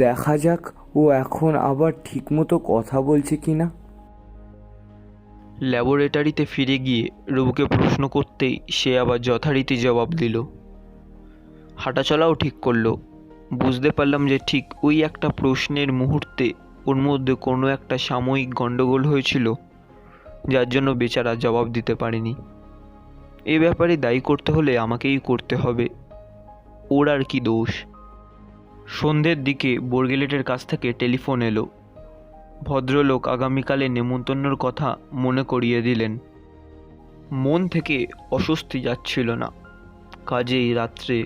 দেখা যাক ও এখন আবার ঠিকমতো কথা বলছে কিনা। ল্যাবরেটরিতে ফিরে গিয়ে রবুকে প্রশ্ন করতেই সে আবার যথারীতি জবাব দিল। হাঁটাচলাও ঠিক করলো। বুঝতে পারলাম যে ঠিক ওই একটা প্রশ্নের মুহূর্তে ওর মধ্যে কোনো একটা সাময়িক গণ্ডগোল হয়েছিল, যার জন্য বেচারা জবাব দিতে পারেনি। এ ব্যাপারে দায়ী করতে হলে আমাকেই করতে হবে, ওর আর কি দোষ। সন্ধ্যের দিকে বোরগেলেটের কাছ থেকে টেলিফোন এলো। ভদ্রলোক আগামীকালে নেমন্তন্নর কথা মনে করিয়ে দিলেন। মন থেকে অস্বস্তি যাচ্ছিল না, কাজেই রাত্রে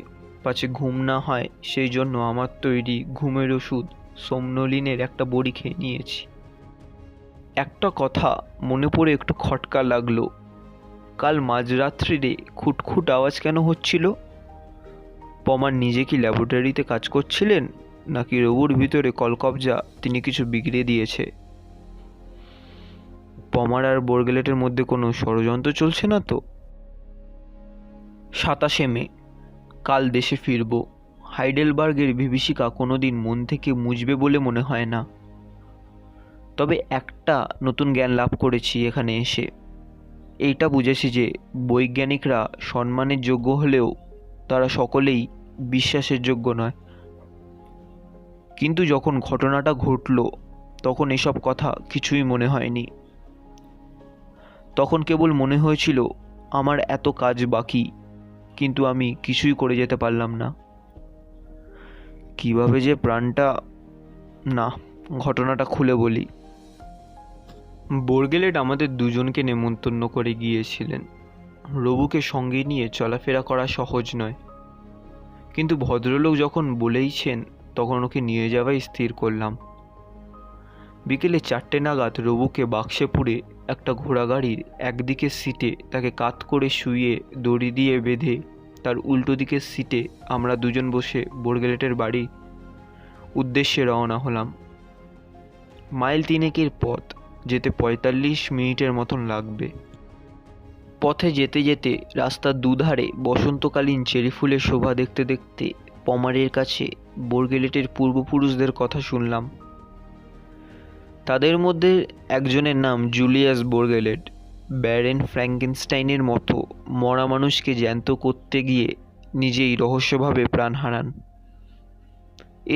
পাছে ঘুম না হয় সেই জন্য আমার তৈরি ঘুমের ওষুধ সোমনোলিনের একটা বড়ি খেয়ে নিয়েছি। একটা কথা মনে পড়ে একটু খটকা লাগলো। কাল মাঝরাত্রিরে খুটখুট আওয়াজ কেন হচ্ছিল? পমার নিজে কি ল্যাবরেটরিতে কাজ করছিলেন, নাকি রবুর ভিতরে কলকবজা তিনি কিছু বিগড়ে দিয়েছে? পমার আর বোরগেলেটের মধ্যে কোনো ষড়যন্ত্র চলছে না তো? 27 মে, কাল দেশে ফিরব। হাইডেলবার্গের বিভীষিকা কোনোদিন মন থেকে মুছবে বলে মনে হয় না। তবে একটা নতুন জ্ঞান লাভ করেছি এখানে এসে। এইটা বুঝেছি যে বৈজ্ঞানিকরা সম্মানের যোগ্য হলেও তারা সকলেই বিশ্বাসের যোগ্য নয়। কিন্তু যখন ঘটনাটা ঘটল তখন এসব কথা কিছুই মনে হয়নি। তখন কেবল মনে হয়েছিল আমার এত কাজ বাকি, কিন্তু আমি কিছুই করে যেতে পারলাম না। কিভাবে যে প্রাণটা, না, ঘটনাটা খুলে বলি। বোরগেলেট আমাদের দুজনকে নেমন্তন্ন করে গিয়েছিলেন। রবুকে সঙ্গে নিয়ে চলাফেরা করা সহজ নয়, কিন্তু ভদ্রলোক যখন বলেইছেন তখন ওকে নিয়ে যাওয়াই স্থির করলাম। বিকেলে 4টে নাগাদ রবুকে বাক্সে পুরে একটা ঘোড়াগাড়ির একদিকের সিটে তাকে কাত করে শুইয়ে দড়ি দিয়ে বেঁধে তার উল্টো দিকের সিটে আমরা দুজন বসে বোরগেলেটের বাড়ি উদ্দেশ্যে রওনা হলাম। মাইল 3 পথ, যেতে 45 মিনিটের মতন লাগবে। পথে যেতে যেতে রাস্তার দুধারে বসন্তকালীন চেরি ফুলের শোভা দেখতে দেখতে পমারের কাছে বোরগেলেটের পূর্বপুরুষদের কথা শুনলাম। তাদের মধ্যে একজনের নাম জুলিয়াস বোরগেলেট। ব্যারেন ফ্র্যাঙ্কেনস্টাইনের মতো মরা মানুষকে জ্যান্ত করতে গিয়ে নিজেই রহস্যভাবে প্রাণ হারান।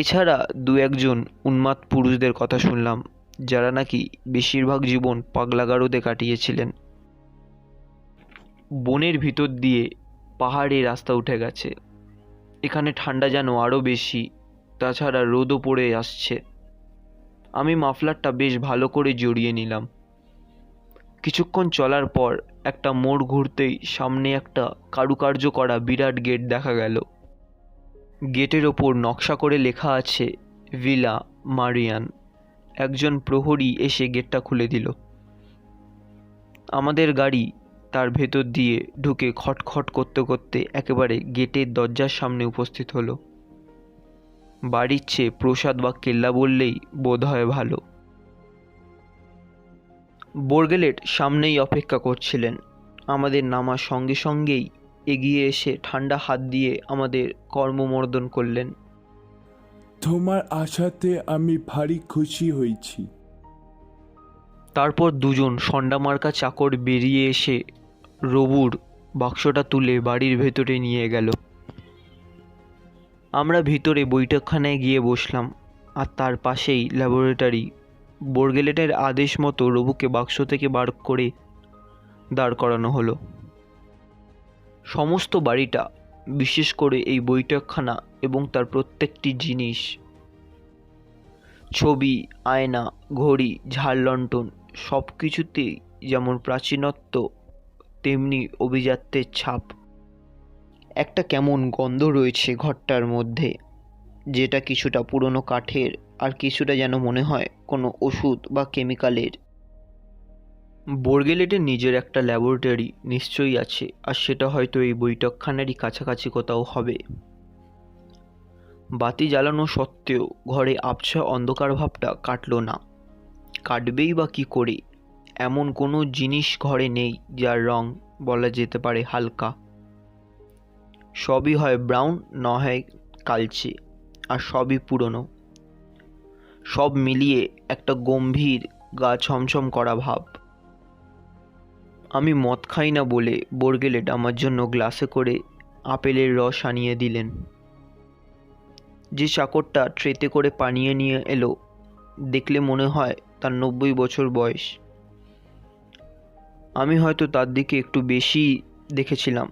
এছাড়া 2-1জন উন্মাদ পুরুষদের কথা শুনলাম, যারা নাকি বেশিরভাগ জীবন পাগলাগারদে কাটিয়েছিলেন। বনের ভিতর দিয়ে পাহাড়ে রাস্তা উঠে গেছে। এখানে ঠান্ডা যেন আরও বেশি, তাছাড়া রোদও পড়ে আসছে। আমি মাফলারটা বেশ ভালো করে জড়িয়ে নিলাম। কিছুক্ষণ চলার পর একটা মোড় ঘুরতেই সামনে একটা কারুকার্য করা বিরাট গেট দেখা গেল। গেটের ওপর নকশা করে লেখা আছে ভিলা মারিয়ান। একজন প্রহরী এসে গেটটা খুলে দিল। আমাদের গাড়ি তার ভেতর দিয়ে ঢুকে খটখট করতে করতে একেবারে গেটের দরজার সামনে উপস্থিত হলো। বাড়ির চেয়ে প্রসাদ বা কেল্লা বললেই বোধ হয় ভালো। বোরগেলেট সামনেই অপেক্ষা করছিলেন। আমাদের নামার সঙ্গে সঙ্গেই এগিয়ে এসে ঠান্ডা হাত দিয়ে আমাদের কর্মমর্দন করলেন। তোমার আশাতে আমি ভারী খুশি হয়েছি। তারপর দুজন সন্ডামার্কা চাকর বেরিয়ে এসে রবুর বাক্সটা তুলে বাড়ির ভেতরে নিয়ে গেল। আমরা ভিতরে বৈঠকখানায় গিয়ে বসলাম, আর তার পাশেই ল্যাবরেটরি। বোরগেলেটের আদেশ মতো রবুকে বাক্স থেকে বার করে দাঁড় করানো হলো। সমস্ত বাড়িটা, বিশেষ করে এই বৈঠকখানা এবং তার প্রত্যেকটি জিনিস, ছবি, আয়না, ঘড়ি, ঝাড়লণ্ঠন, সব কিছুতেই যেমন প্রাচীনত্ব তেমনি অভিজাত্যের ছাপ। একটা কেমন গন্ধ রয়েছে ঘরটার মধ্যে, যেটা কিছুটা পুরনো কাঠের আর কিছুটা যেন মনে হয় কোনো ওষুধ বা কেমিক্যালের। বোরগেলেটের নিজের একটা ল্যাবরেটরি নিশ্চয়ই আছে, আর সেটা হয়তো এই বৈঠকখানারই কাছাকাছি কোথাও হবে। বাতি জ্বালানো সত্ত্বেও ঘরে আবছা অন্ধকার ভাবটা কাটল না। কাটবেই বা কী করে? এমন কোনো জিনিস ঘরে নেই যার রং বলা যেতে পারে হালকা। সবই হয় ব্রাউন, না হয় কালচে, আর সবই পুরনো। সব মিলিয়ে একটা গম্ভীর, গা ছমছম করা ভাব। আমি মদ খাই না বলে বোরগেলেট আমার জন্য গ্লাসে করে আপেলের রস আনিয়ে দিলেন। যে চাকরটা ট্রেতে করে পানিয়ে নিয়ে এলো, দেখলে মনে হয় তার 90 বছর বয়স। আমি হয়তো তার দিকে একটু বেশি দেখেছিলাম,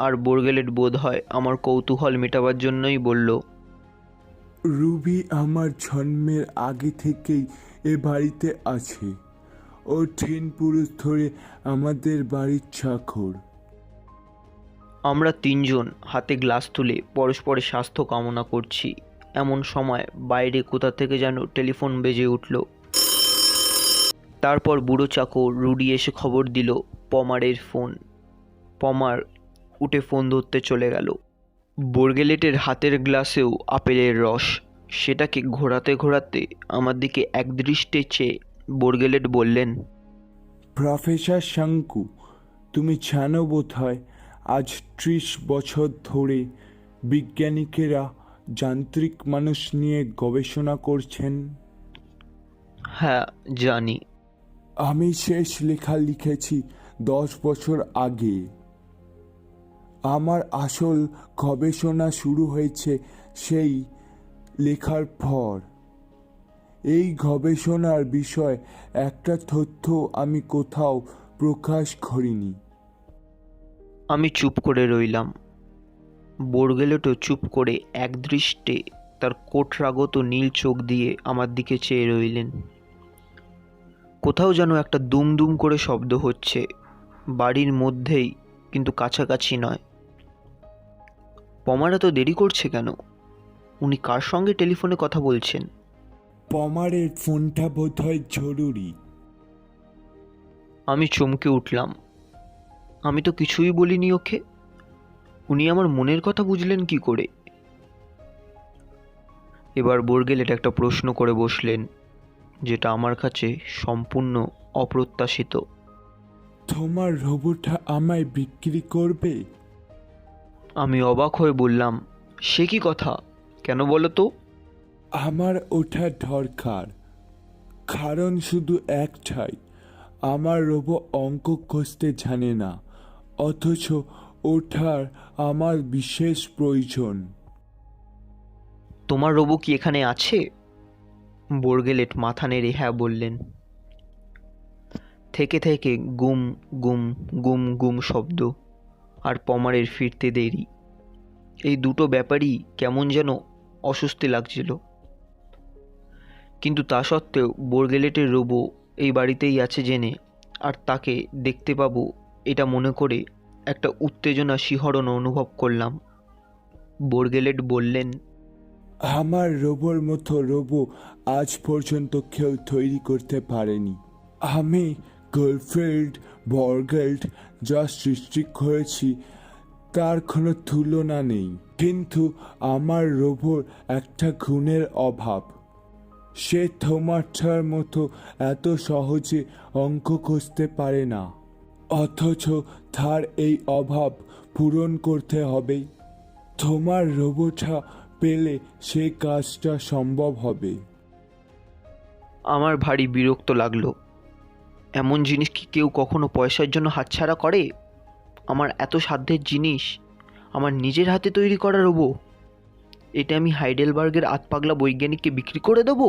আর বোরগেলেট বোধ হয় আমার কৌতূহল মেটাবার জন্যই বলল, রুবি আমার জন্মের আগে থেকেই এ বাড়িতে আছে। ও 3 পুরুষ ধরে আমাদের বাড়ির চাকর। আমরা 3জন হাতে গ্লাস তুলে পরস্পরের স্বাস্থ্য কামনা করছি। এমন সময় বাইরে কোথা থেকে যেন টেলিফোন বেজে উঠল। তারপর বুড়ো চাকর রুডি এসে খবর দিল পমারের ফোন। পমার উঠে ফোন ধরতে চলে গেল। বোরগেলেটের হাতের গ্লাসেও আপেলের রস। সেটাকে ঘোরাতে ঘোরাতে আমার দিকে একদৃষ্টে চেয়ে বোরগেলেট বললেন, প্রফেসর শঙ্কু, তুমি জানো বোধ হয় আজ 30 বছর ধরে বিজ্ঞানীকেরা যান্ত্রিক মানুষ নিয়ে গবেষণা করছেন। হ্যাঁ জানি। আমি শেষ লেখা লিখেছি 10 বছর আগে। আমার আসল গবেষণা শুরু হয়েছে সেই লেখার পর। এই গবেষণার বিষয় একটা তথ্য আমি কোথাও প্রকাশ করিনি। আমি চুপ করে রইলাম। বোরগেলেটও চুপ করে একদৃষ্টে তার কোটরাগত নীল চোখ দিয়ে আমার দিকে চেয়ে রইলেন। কোথাও যেন একটা দুম দুম করে শব্দ হচ্ছে, বাড়ির মধ্যেই, কিন্তু কাছাকাছি নয়। পমারা তো দেরি করছে কেন? উনি কার সঙ্গে টেলিফোনে কথা বলছেন? পমারের ফোনটা বোধহয় জরুরি। আমি চমকে উঠলাম। আমি তো কিছুই বলিনি ওকে। উনি আমার মনের কথা বুঝলেন কি করে? এবার বোরগেলেট একটা প্রশ্ন করে বসলেন, যেটা আমার কাছে সম্পূর্ণ অপ্রত্যাশিত। তোমার রোবটটা আমায় বিক্রি করবে? আমি অবাক হয়ে বললাম, সে কি কথা, কেন বলো তো? আমার ওটা দরকার, কারণ শুধু একটাই, আমার রোবো অঙ্ক কষতে জানে না, অথচ ওঠার আমার বিশেষ প্রয়োজন। তোমার রোবো কি এখানে আছে? বোরগেলেট মাথা নেড়ে হ্যাঁ বললেন। থেকে থেকে গুম গুম গুম গুম শব্দ, আর পমারের ফিরতে দেরি, এই দুটো ব্যাপারই কেমন যেন অস্বস্তি লাগছিল। কিন্তু তা সত্ত্বেও বোরগেলেটের রোবো এই বাড়িতেই আছে জেনে, আর তাকে দেখতে পাবো এটা মনে করে একটা উত্তেজনা শিহরণ অনুভব করলাম। বোরগেলেট বললেন, আমার রোবোর মতো রোবো আজ পর্যন্ত কেউ তৈরি করতে পারেনি। আমি গোলফিল্ড বর্গেল্ড যা সৃষ্টি করেছি তার কোনো তুলনা নেই, কিন্তু আমার রোবোর একটা গুণের অভাব। সে তোমারটার মতো এত সহজে অঙ্ক কষতে পারে না, অথচ তার এই অভাব পূরণ করতে হবে। তোমার রোবটটা পেলে সেই কাজটা সম্ভব হবে। আমার ভারী বিরক্ত লাগলো। এমন জিনিস কি কেউ কখনো পয়সার জন্য হাতছাড়া করে? আমার এত সাধ্যের জিনিস আমার নিজের হাতে তৈরি করা রোবো, এটা আমি হাইডেলবার্গের আতপাগলা বৈজ্ঞানিককে বিক্রি করে দেবো?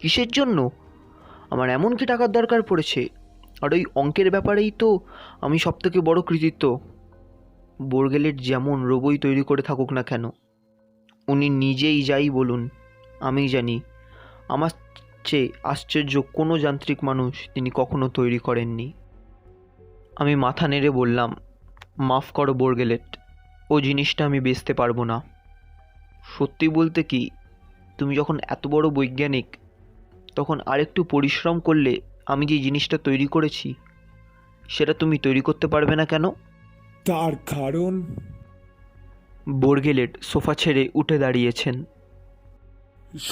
কিসের জন্য? আমার এমন কি টাকার দরকার পড়েছে? আর ওই অঙ্কের ব্যাপারেই তো আমি সবথেকে বড় কৃতিত্ব। বোরগেলেট যেমন রোবই তৈরি করে থাকুক না কেন, উনি নিজেই যাই বলুন, আমি জানি আমার চেয়ে আশ্চর্য কোনো যান্ত্রিক মানুষ তিনি কখনো তৈরি করেননি। আমি মাথা নেড়ে বললাম, মাফ করো বোরগেলেট, ও জিনিসটা আমি বেচতে পারবো না। সত্যি বলতে কি, তুমি যখন এত বড় বৈজ্ঞানিক, তখন আরেকটু পরিশ্রম করলে আমি যে জিনিসটা তৈরি করেছি সেটা তুমি তৈরি করতে পারবে না কেন? তার কারণ বোরগেলেট সোফা ছেড়ে উঠে দাঁড়িয়েছেন।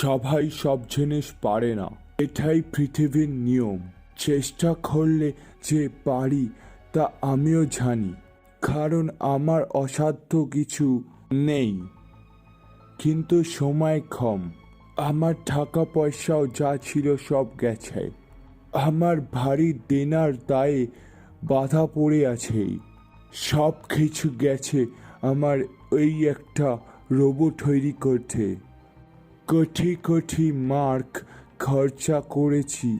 সবাই সব জিনিস পারে না, এটাই পৃথিবীর নিয়ম। চেষ্টা করলে যে পারি তা আমিও জানি, কারণ আমার অসাধ্য কিছু নেই, কিন্তু সময় কম। আমার টাকা পয়সাও যা ছিল সব গেছে, আমার ভারী দেনার দায়ে বাধা পড়ে আছে, সব কিছু গেছে আমার ওই একটা রোবট তৈরি করতে। কোটি কোটি মার্ক খরচা করেছি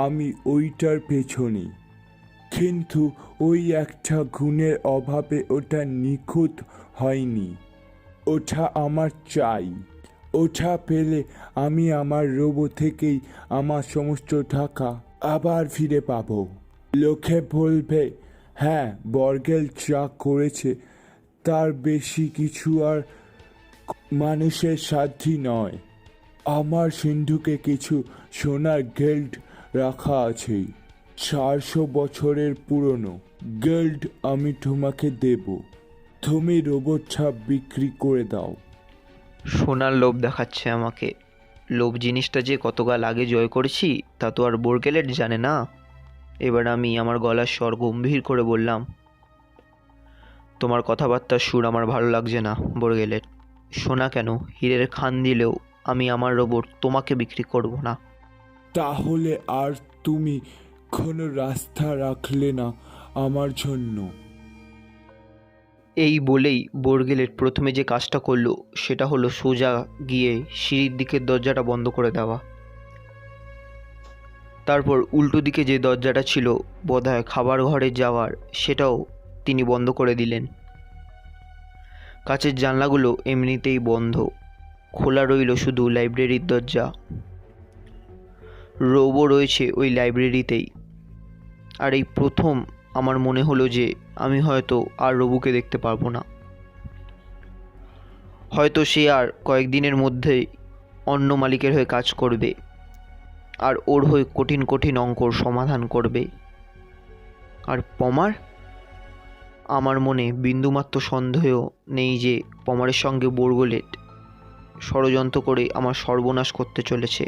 আমি ওইটার পেছনে, কিন্তু ওই একটা গুণের অভাবে ওটা নিখুঁত হয়নি। ওটা আমার চাই, ওটা পেলে আমি আমার রোবো থেকেই আমার সমস্ত টাকা আবার ফিরে পাবো। লোকে বলবে, হ্যাঁ বর্গেল যা করেছে তার বেশি কিছু আর মানুষের সাধ্যই নয়। আমার সিন্ধুকে কিছু সোনার গিল্ড রাখা আছে, 400 বছরের পুরনো গিল্ড আমি তোমাকে দেব, তুমি রোবটটা বিক্রি করে দাও। সোনার লোভ দেখাচ্ছে আমাকে। লোভ জিনিসটা যে কতকাল আগে জয় করেছি তা তো আর বোরগেলেট জানে না। এবার আমি আমার গলার স্বর গম্ভীর করে বললাম, তোমার কথাবার্তার সুর আমার ভালো লাগছে না বোরগেলেট। সোনা কেন, হীরের খান দিলেও আমি আমার রোবট তোমাকে বিক্রি করব না। তাহলে আর তুমি কোনো রাস্তা রাখলে না আমার জন্য? এই বলেই বোরগেলেট প্রথমে যে কাজটা করলো সেটা হলো সোজা গিয়ে সিঁড়ির দিকের দরজাটা বন্ধ করে দেওয়া। তারপর উল্টো দিকে যে দরজাটা ছিল বোধহয় খাবার ঘরে যাওয়ার, সেটাও তিনি বন্ধ করে দিলেন। কাচের জানলাগুলো এমনিতেই বন্ধ, খোলা রইল শুধু লাইব্রেরির দরজা। রোবও রয়েছে ওই লাইব্রেরিতেই। আর এই প্রথম আমার মনে হলো যে আমি হয়তো আর রবুকে দেখতে পারবো না। হয়তো সে আর কয়েকদিনের মধ্যেই অন্য মালিকের হয়ে কাজ করবে, আর ওর হয়ে কঠিন কঠিন অঙ্কর সমাধান করবে। আর পমার, আমার মনে বিন্দুমাত্র সন্দেহ নেই যে পমারের সঙ্গে বোরগোলেট ষড়যন্ত্র করে আমার সর্বনাশ করতে চলেছে।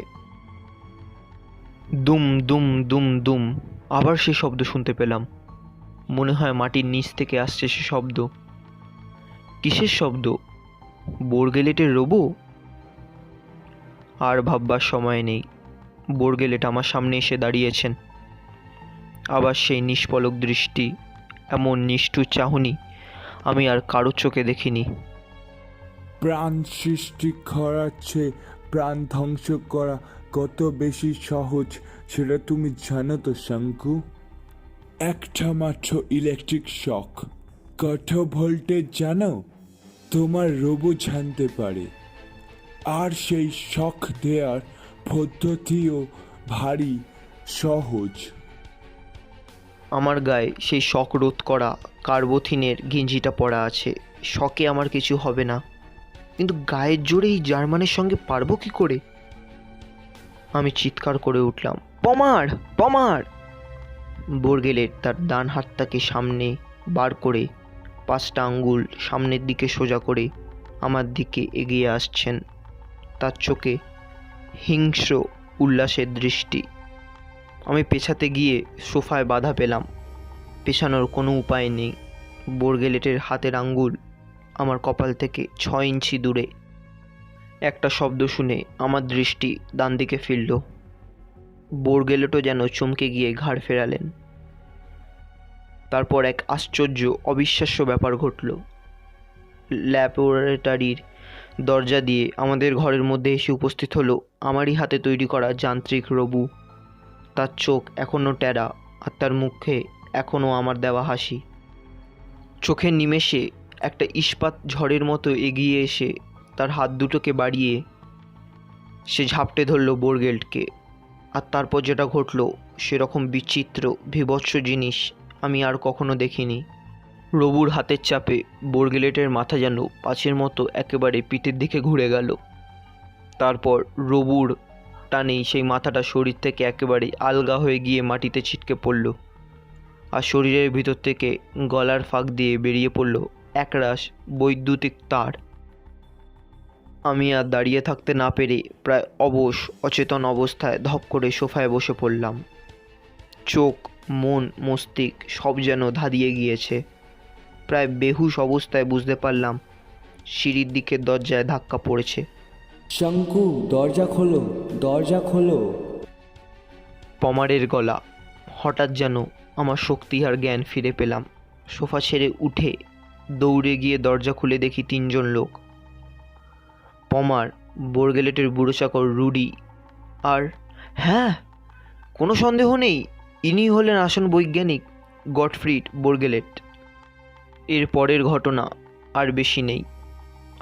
দুম দুম দুম দুম, আবার সে শব্দ শুনতে পেলাম। মনে হয় মাটির নিচ থেকে আসছে সে শব্দ। কিসের শব্দ? বোরগেলেটের রোবো? আর ভাববার সময় নেই। বোরগেলেট আমার সামনে এসে দাঁড়িয়েছেন। আবার সেই নিষ্পলক দৃষ্টি, এমন নিষ্ঠুর চাহনি আমি আর কারো চোখে দেখিনি। প্রাণ সৃষ্টি করার চেয়ে প্রাণ ধ্বংস করা কত বেশি সহজ সেটা তুমি জানো তো শঙ্কু? একটা মাত্র ইলেকট্রিক শক, কত ভোল্টেজ জানো? তোমার রোবো জানতে পারে। আর সেই শক দেওয়ার পদ্ধতিও ভারী সহজ। আমার গায়ে সেই শক রোধ করা কার্বোথিনের গেঞ্জিটা পরা আছে। শকে আমার কিছু হবে না, কিন্তু গায়ের জোরে এই জার্মানের সঙ্গে পারবো কি করে? আমি চিৎকার করে উঠলাম, পমার পমার! বোরগেলেট তার ডান হাতটাকে সামনে বার করে 5টা আঙ্গুল সামনের দিকে সোজা করে আমার দিকে এগিয়ে আসছেন। তার চোখে হিংস্র উল্লাসের দৃষ্টি। আমি পেছাতে গিয়ে সোফায় বাধা পেলাম। পেছানোর কোনো উপায় নেই। বোরগেলেটের হাতের আঙ্গুল আমার কপাল থেকে 6 ইঞ্চি দূরে। একটা শব্দ শুনে আমার দৃষ্টি ডান দিকে ফিরল। বোরগেলেটও যেন চমকে গিয়ে ঘাড় ফেরালেন। তারপর এক আশ্চর্য অবিশ্বাস্য ব্যাপার ঘটল। ল্যাবরেটরির দরজা দিয়ে আমাদের ঘরের মধ্যে এসে উপস্থিত হলো আমারই হাতে তৈরি করা যান্ত্রিক রবু। তার চোখ এখনও টেরা, আর তার মুখে এখনও আমার দেওয়া হাসি। চোখের নিমেষে একটা ইস্পাত ঝড়ের মতো এগিয়ে এসে তার হাত দুটোকে বাড়িয়ে সে ঝাপটে ধরল বোরগেলেটকে। আর তারপর যেটা ঘটল সেরকম বিচিত্র বীভৎস জিনিস আমি আর কখনো দেখিনি। রবুর হাতের চাপে বোরগেলেটের মাথা যেন পাঁচের মতো একেবারে পিঠের দিকে ঘুরে গেল। তারপর রবুর টানেই সেই মাথাটা শরীর থেকে একেবারে আলগা হয়ে গিয়ে মাটিতে ছিটকে পড়ল। আর শরীরের ভিতর থেকে গলার ফাঁক দিয়ে বেরিয়ে পড়ল একরাশ বৈদ্যুতিক তার। আমি আর দাঁড়িয়ে থাকতে না পেরে প্রায় অবশ অচেতন অবস্থায় ধপ করে সোফায় বসে পড়লাম। চোখ, মন, মস্তিষ্ক সব যেন ধাঁধিয়ে গিয়েছে। প্রায় বেহুশ অবস্থায় বুঝতে পারলাম সিঁড়ির দিকে দরজায় ধাক্কা পড়েছে। শঙ্কু, দরজা খোলো, দরজা খোলো। পমারের গলা। হঠাৎ যেন আমার শক্তি আর জ্ঞান ফিরে পেলাম। সোফা ছেড়ে উঠে দৌড়ে গিয়ে দরজা খুলে দেখি 3 জন লোক। পমার, বোরগেলেটের বুড়ো চাকর রুডি, আর হ্যাঁ, কোনো সন্দেহ নেই, ইনি হলেন আসল বৈজ্ঞানিক গটফ্রিড বোরগেলেট। এর পরের ঘটনা আর বেশি নেই।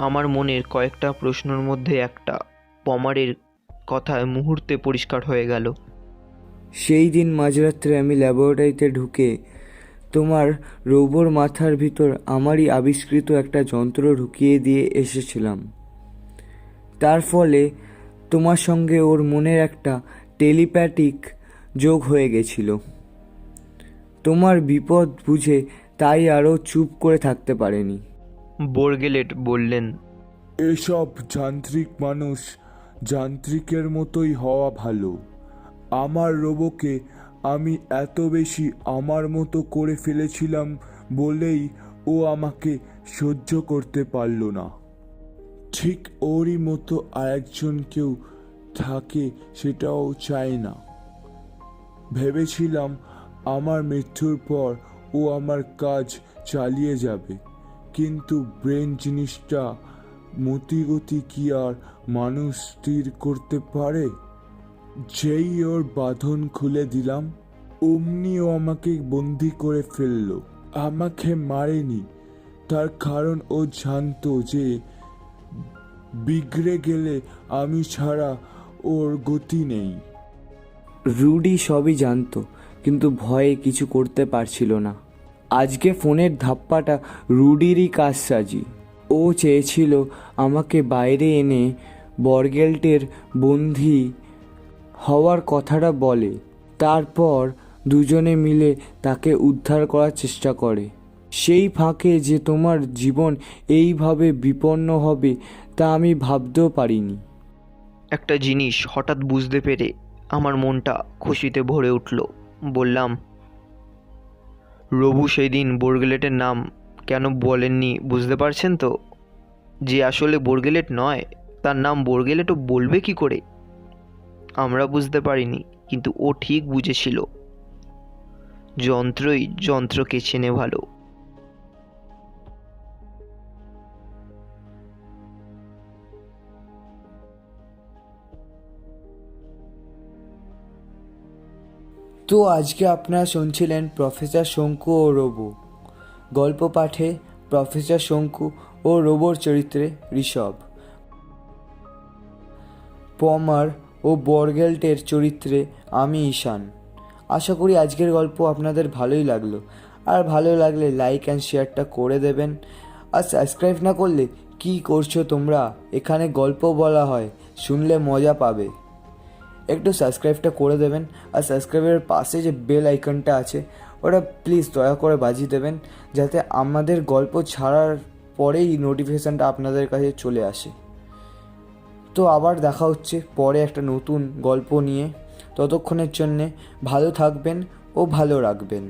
আমার মনের কয়েকটা প্রশ্নের মধ্যে একটা পমারের কথায় মুহূর্তে পরিষ্কার হয়ে গেল। সেই দিন মাঝরাত্রে আমি ল্যাবরেটরিতে ঢুকে তোমার রোবর মাথার ভিতর আমারই আবিষ্কৃত একটা যন্ত্র ঢুকিয়ে দিয়ে এসেছিলাম। তার ফলে তোমার সঙ্গে ওর মনের একটা টেলিপ্যাথিক যোগ হয়ে গেছিল। তোমার বিপদ বুঝে তাই আরও চুপ করে থাকতে পারেনি। বোরগেলেট বললেন, এসব যান্ত্রিক মানুষ যান্ত্রিকের মতোই হওয়া ভালো। আমার রোবকে আমি এত বেশি আমার মতো করে ফেলেছিলাম বলেই ও আমাকে সহ্য করতে পারল না। ঠিক ওরই মতো আরেকজন কেউ থাকে সেটাও চায় না। ভেবেছিলাম আমার মৃত্যুর পর ও আমার কাজ চালিয়ে যাবে, কিন্তু ব্রেন জিনিসটা মতিগতি কি আর মানুষ স্থির করতে পারে? যেই ওর বাঁধন খুলে দিলাম অমনি ও আমাকে বন্দি করে ফেললো। আমাকে মারেনি, তার কারণ ও জানতো যে বিগড়ে গেলে আমি ছাড়া ওর গতি নেই। রুডি সবই জানতো, কিন্তু ভয়ে কিছু করতে পারছিল না। আজকে ফোনের ধাপ্পাটা রুডিরই কাজসাজি। ও চেয়েছিল আমাকে বাইরে এনে বরগেল্টের বন্দি হওয়ার কথাটা বলে, তারপর দুজনে মিলে তাকে উদ্ধার করার চেষ্টা করে। সেই ফাঁকে যে তোমার জীবন এইভাবে বিপন্ন হবে তা আমি ভাবতেও পারিনি। একটা জিনিস হঠাৎ বুঝতে পেরে আমার মনটা খুশিতে ভরে উঠল। বললাম, রবু সেই দিন বোরগেলেটের নাম কেন বলেননি বুঝতে পারছেন তো? যে আসলে বোরগেলেট নয়, তার নাম বোরগেলেটও বলবে কি করে? আমরা বুঝতে পারিনি, কিন্তু ও ঠিক বুঝেছিল। যন্ত্রই যন্ত্রকে চেনে ভালো। তো আজকে আপনারা শুনছিলেন প্রফেসর শঙ্কু ও রবু। গল্প পাঠে প্রফেসর শঙ্কু ও রোবোর চরিত্রে ঋষভ, পমার ও বরগেল্টের চরিত্রে আমি ঈশান। আশা করি আজকের গল্প আপনাদের ভালোই লাগলো, আর ভালো লাগলে লাইক অ্যান্ড শেয়ারটা করে দেবেন। আর সাবস্ক্রাইব না করলে কি করছো তোমরা? এখানে গল্প বলা হয়, শুনলে মজা পাবে। একটু সাবস্ক্রাইবটা করে দেবেন, আর সাবস্ক্রাইবের পাশে যে বেল আইকনটা আছে ওটা প্লিজ দয়া করে বাজিয়ে দেবেন, যাতে আমাদের গল্প ছাড়ার পরেই নোটিফিকেশানটা আপনাদের কাছে চলে আসে। তো আবার দেখা হচ্ছে পরে একটা নতুন গল্প নিয়ে। ততক্ষণের জন্যে ভালো থাকবেন ও ভালো রাখবেন।